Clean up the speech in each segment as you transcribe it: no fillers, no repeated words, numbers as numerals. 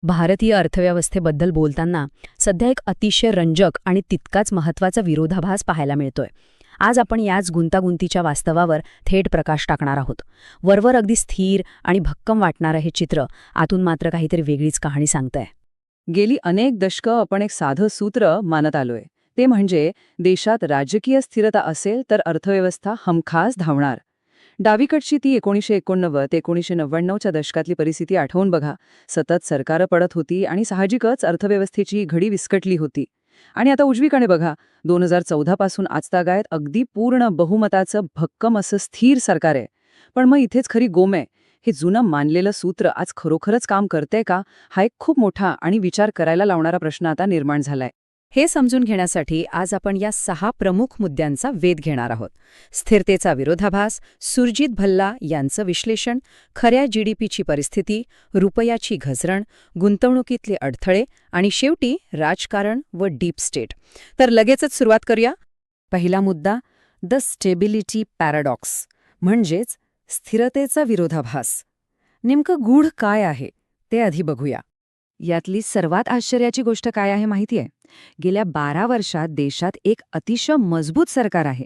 भारतीय अर्थव्यवस्थेबद्दल बोलताना सध्या एक अतिशय रंजक आणि तितकाच महत्त्वाचा विरोधाभास पाहायला मिळतोय. आज आपण याच गुंतागुंतीच्या वास्तवावर थेट प्रकाश टाकणार आहोत. वरवर अगदी स्थिर आणि भक्कम वाटणारं हे चित्र आतून मात्र काहीतरी वेगळीच कहाणी सांगतंय. गेली अनेक दशकं आपण एक साधं सूत्र मानत आलोय. ते म्हणजे देशात राजकीय स्थिरता असेल तर अर्थव्यवस्था हमखास धावणार. डावीकडची ती 1989 ते 1999च्या दशकातली परिस्थिती आठवून बघा. सतत सरकारं पडत होती आणि साहजिकच अर्थव्यवस्थेची घडी विस्कटली होती. आणि आता उजवीकडे बघा, 2014 पासून आजतागायत अगदी पूर्ण बहुमताचं भक्कम असं स्थिर सरकार आहे. पण मग इथेच खरी गोम आहे. हे जुनं मानलेलं सूत्र आज खरोखरच काम करतंय का? हा एक खूप मोठा आणि विचार करायला लावणारा प्रश्न आता निर्माण झालाय. हे समजून घेण्यासाठी आज आपण या 6 प्रमुख मुद्द्यांचा वेध घेणार आहोत. स्थिरतेचा विरोधाभास, सुरजित भल्ला यांचं विश्लेषण, खऱ्या जीडीपीची परिस्थिती, रुपयाची घसरण, गुंतवणुकीतले अडथळे आणि शेवटी राजकारण व डीप स्टेट. तर लगेचच सुरुवात करूया. पहिला मुद्दा, द स्टेबिलिटी पॅराडॉक्स, म्हणजेच स्थिरतेचा विरोधाभास. नेमकं गूढ काय आहे ते आधी बघूया. यातली सर्वात आश्चर्याची गोष्ट काय आहे माहितीये? गेल्या 12 वर्षात देशात एक अतिशय मजबूत सरकार आहे.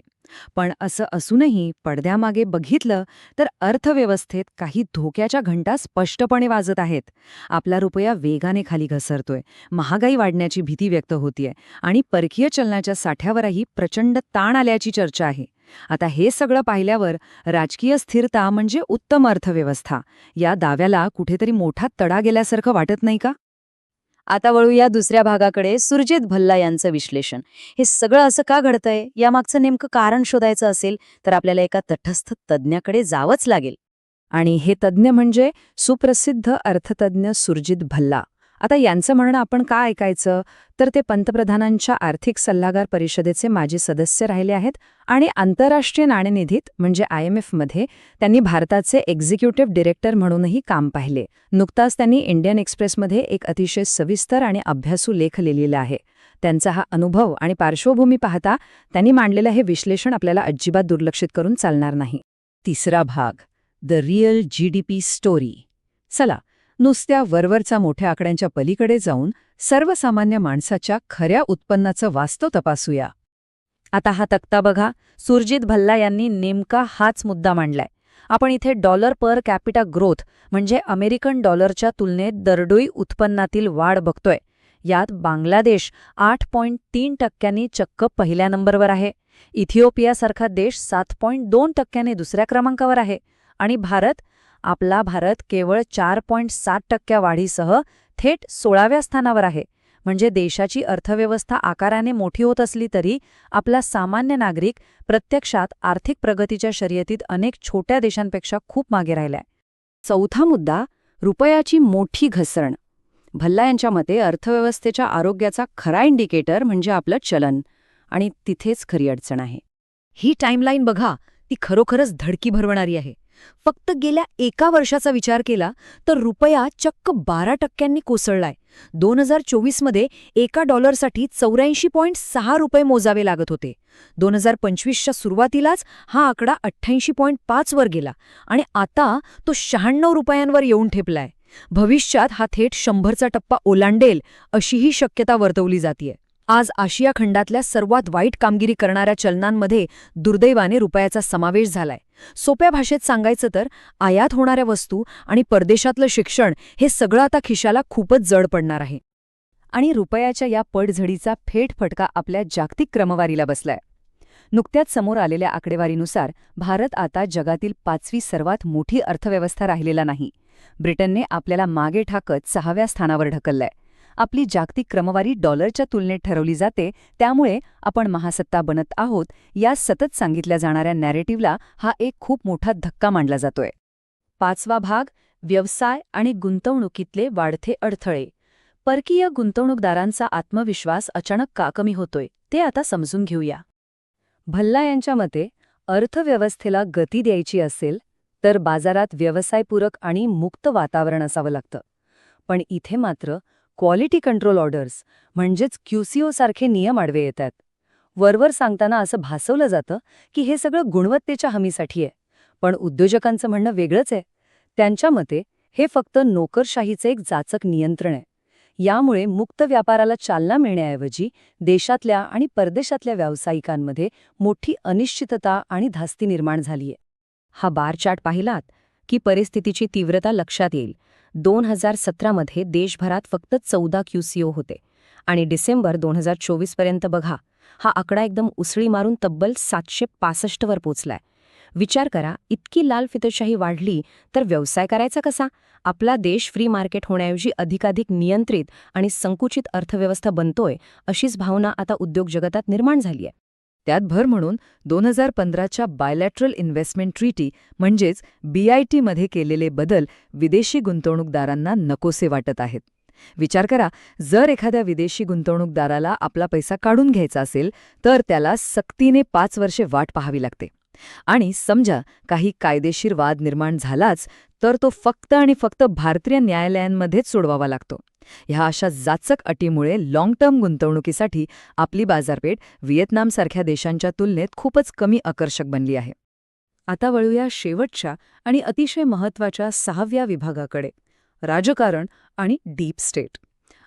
पण असं असूनही पडद्यामागे बघितलं तर अर्थव्यवस्थेत काही धोक्याच्या घंटा स्पष्टपणे वाजत आहेत. आपला रुपया वेगाने खाली घसरतोय, महागाई वाढण्याची भीती व्यक्त होतीये आणि परकीय चलनाच्या साठ्यावरही प्रचंड ताण आल्याची चर्चा आहे. आता हे सगळं पाहिल्यावर राजकीय स्थिरता म्हणजे उत्तम अर्थव्यवस्था या दाव्याला कुठेतरी मोठा तडा गेल्यासारखं वाटत नाही का? आता वळूया दुसऱ्या भागाकडे, सुरजित भल्ला यांचं विश्लेषण. हे सगळं असं का घडतंय, यामागचं नेमकं कारण शोधायचं असेल तर आपल्याला एका तटस्थ तज्ज्ञाकडे जावंच लागेल. आणि हे तज्ज्ञ म्हणजे सुप्रसिद्ध अर्थतज्ज्ञ सुरजित भल्ला. आता यांचं म्हणणं आपण का ऐकायचं, तर ते पंतप्रधानांच्या आर्थिक सल्लागार परिषदेचे माजी सदस्य राहिले आहेत आणि आंतरराष्ट्रीय नाणेनिधीत म्हणजे IMF मध्ये त्यांनी भारताचे एक्झिक्युटिव्ह डिरेक्टर म्हणूनही काम पाहिले. नुकताच त्यांनी इंडियन एक्सप्रेसमध्ये एक अतिशय सविस्तर आणि अभ्यासू लेख लिहिलेला आहे. त्यांचा हा अनुभव आणि पार्श्वभूमी पाहता त्यांनी मांडलेलं हे विश्लेषण आपल्याला अजिबात दुर्लक्षित करून चालणार नाही. तिसरा भाग, द रिअल GDP स्टोरी. चला, नुसत्या वरवरचा मोठ्या आकड्यांच्या पलीकडे जाऊन सर्वसामान्य माणसाच्या खऱ्या उत्पन्नाचं वास्तव तपासूया. आता हा तक्ता बघा. सुरजित भल्ला यांनी नेमका हाच मुद्दा मांडलाय. आपण इथे डॉलर पर कॅपिटा ग्रोथ म्हणजे अमेरिकन डॉलरच्या तुलनेत दरडोई उत्पन्नातील वाढ बघतोय. यात बांगलादेश 8.3% चक्क पहिल्या नंबरवर आहे. इथिओपियासारखा देश 7.2% दुसऱ्या क्रमांकावर आहे. आणि आपला भारत केवळ 4.7% वाढीसह थेट 16व्या स्थानावर आहे. म्हणजे देशाची अर्थव्यवस्था आकाराने मोठी होत असली तरी आपला सामान्य नागरिक प्रत्यक्षात आर्थिक प्रगतीच्या शर्यतीत अनेक छोट्या देशांपेक्षा खूप मागे राहिलाय. चौथा मुद्दा, रुपयाची मोठी घसरण. भल्ला यांच्या मते अर्थव्यवस्थेच्या आरोग्याचा खरा इंडिकेटर म्हणजे आपलं चलन. आणि तिथेच खरी अडचण आहे. ही टाईमलाईन बघा, ती खरोखरच धडकी भरवणारी आहे. फक्त गेल्या एका वर्षाचा विचार केला तर रुपया चक्क 12% कोसळलाय. 2024 मध्ये एका डॉलरसाठी 84.6 रुपये मोजावे लागत होते. 2025च्या सुरुवातीलाच हा आकडा 88.5 वर गेला आणि आता तो 96 रुपयांवर येऊन ठेपलाय. भविष्यात हा थेट 100चा टप्पा ओलांडेल अशीही शक्यता वर्तवली जातीये. आज आशिया खंडातल्या सर्वात वाईट कामगिरी करणाऱ्या चलनांमध्ये दुर्दैवाने रुपयाचा समावेश झालाय. सोप्या भाषेत सांगायचं तर आयात होणाऱ्या वस्तू आणि परदेशातलं शिक्षण हे सगळं आता खिशाला खूपच जड पडणार आहे. आणि रुपयाच्या या पडझडीचा थेट फटका आपल्या जागतिक क्रमवारीला बसलाय. नुकत्याच समोर आलेल्या आकडेवारीनुसार भारत आता जगातील 5वी सर्वात मोठी अर्थव्यवस्था राहिलेला नाही. ब्रिटनने आपल्याला मागे ठाकत 6व्या स्थानावर ढकललंय. आपली जागतिक क्रमवारी डॉलरच्या तुलनेत ठरवली जाते, त्यामुळे आपण महासत्ता बनत आहोत या सतत सांगितल्या जाणाऱ्या नॅरेटिव्हला हा एक खूप मोठा धक्का मानला जातोय. 5वा भाग, व्यवसाय आणि गुंतवणुकीतले वाढते अडथळे. परकीय गुंतवणूकदारांचा आत्मविश्वास अचानक का कमी होतोय ते आता समजून घेऊया. भल्ला यांच्या मते अर्थव्यवस्थेला गती द्यायची असेल तर बाजारात व्यवसायपूरक आणि मुक्त वातावरण असावं लागतं. पण इथे मात्र क्वालिटी कंट्रोल ऑर्डर्स म्हणजेच QCO सारखे नियम आडवे येतात. वरवर सांगताना असं भासवलं जातं की हे सगळं गुणवत्तेच्या हमीसाठी आहे. पण उद्योजकांचं म्हणणं वेगळंच आहे. त्यांच्या मते हे फक्त नोकरशाहीचे एक जाचक नियंत्रण आहे. यामुळे मुक्त व्यापाराला चालना मिळण्याऐवजी देशातल्या आणि परदेशातल्या व्यावसायिकांमध्ये मोठी अनिश्चितता आणि धास्ती निर्माण झालीय. हा बार चार्ट पाहिलात की परिस्थितीची तीव्रता लक्षात येईल. 2017 मध्ये देशभरात फक्त 14 QCO होते आणि डिसेंबर 2024 पर्यंत बघा, हा आकडा एकदम उसळी मारून तब्बल 765 वर पोचलाय. विचार करा, इतकी लाल फितरशाही वाढली तर व्यवसाय करायचा कसा? आपला देश फ्री मार्केट होण्याऐवजी अधिकाधिक नियंत्रित आणि संकुचित अर्थव्यवस्था बनतोय, अशीच भावना आता उद्योग जगतात निर्माण झालीय. त्यात भर म्हणून 2015च्या बायलॅटरल इन्व्हेस्टमेंट ट्रीटी म्हणजेच BIT मध्ये केलेले बदल विदेशी गुंतवणूकदारांना नकोसे वाटत आहेत. विचार करा, जर एखाद्या विदेशी गुंतवणूकदाराला आपला पैसा काढून घ्यायचा असेल तर त्याला सक्तीने 5 वर्षे वाट पाहावी लागते. आणि समजा काही कायदेशीर वाद निर्माण झालाच तर तो फक्त आणि फक्त भारतीय न्यायालयांमध्येच सोडवावा लागतो. ह्या अशा जाचक अटीमुळे लाँग टर्म गुंतवणुकीसाठी आपली बाजारपेठ व्हिएतनामसारख्या देशांच्या तुलनेत खूपच कमी आकर्षक बनली आहे. आता वळूया शेवटच्या आणि अतिशय महत्त्वाच्या 6व्या विभागाकडे, राजकारण आणि डीप स्टेट.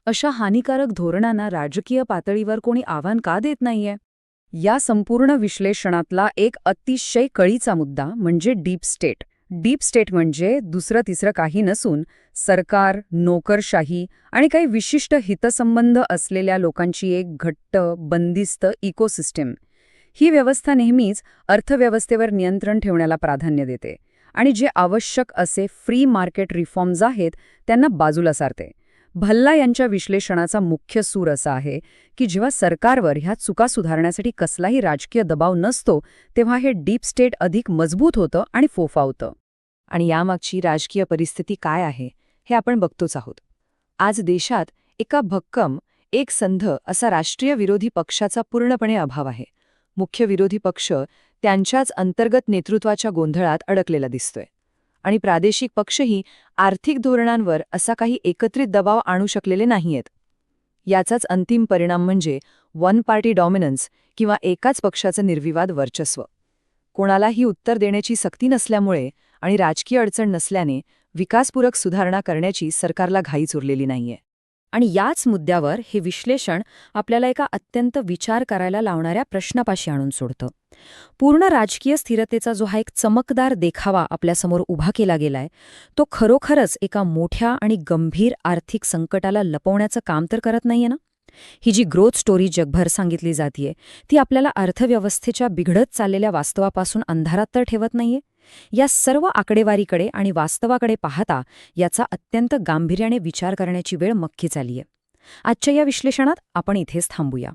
अशा हानिकारक धोरणांना राजकीय पातळीवर कोणी आव्हान का देत नाहीये? या संपूर्ण विश्लेषणातला एक अतिशय कळीचा मुद्दा म्हणजे डीप स्टेट. डीप स्टेट म्हणजे दुसरं तिसरं काही नसून सरकार, नोकरशाही आणि काही विशिष्ट हितसंबंध असलेल्या लोकांची एक घट्ट, बंदिस्त इकोसिस्टीम. ही व्यवस्था नेहमीच अर्थव्यवस्थेवर नियंत्रण ठेवण्याला प्राधान्य देते आणि जे आवश्यक असे फ्री मार्केट रिफॉर्म्स आहेत त्यांना बाजूला सारते. भल्ला यांच्या विश्लेषणाचा मुख्य सूर असा आहे की जेव्हा सरकारवर ह्या चुका सुधारण्यासाठी कसलाही राजकीय दबाव नसतो तेव्हा हे डीप स्टेट अधिक मजबूत होतं आणि फोफावतं. आणि यामागची राजकीय परिस्थिती काय आहे हे आपण बघतोच आहोत. आज देशात एका भक्कम, एक संध असा राष्ट्रीय विरोधी पक्षाचा पूर्णपणे अभाव आहे. मुख्य विरोधी पक्ष त्यांच्याच अंतर्गत नेतृत्वाच्या गोंधळात अडकलेला दिसतोय. आणि प्रादेशिक पक्षही आर्थिक धोरणांवर असा काही एकत्रित दबाव आणू शकलेले नाहीयेत. याचाच अंतिम परिणाम म्हणजे वन पार्टी डॉमिनन्स किंवा एकाच पक्षाचं निर्विवाद वर्चस्व. कोणालाही उत्तर देण्याची सक्ती नसल्यामुळे आणि राजकीय अडचण नसल्याने विकासपूरक सुधारणा करण्याची सरकारला घाईच उरलेली नाहीये. आणि याच मुद्द्यावर हे विश्लेषण आपल्याला एका अत्यंत विचार करायला लावणाऱ्या प्रश्नापाशी आणून सोडतं. पूर्ण राजकीय स्थिरतेचा जो हा एक चमकदार देखावा आपल्यासमोर उभा केला गेलाय, तो खरोखरच एका मोठ्या आणि गंभीर आर्थिक संकटाला लपवण्याचं काम तर करत नाहीये ना? ही जी ग्रोथ स्टोरी जगभर सांगितली जातीये ती आपल्याला अर्थव्यवस्थेच्या बिघडत चाललेल्या वास्तवापासून अंधारात तर ठेवत नाहीये. या सर्व आकडेवारीकडे आणि वास्तवाकडे पाहता याचा अत्यंत गांभीर्याने विचार करण्याची वेळ नक्कीच आलीये. आजच्या या विश्लेषणात आपण इथेच थांबूया.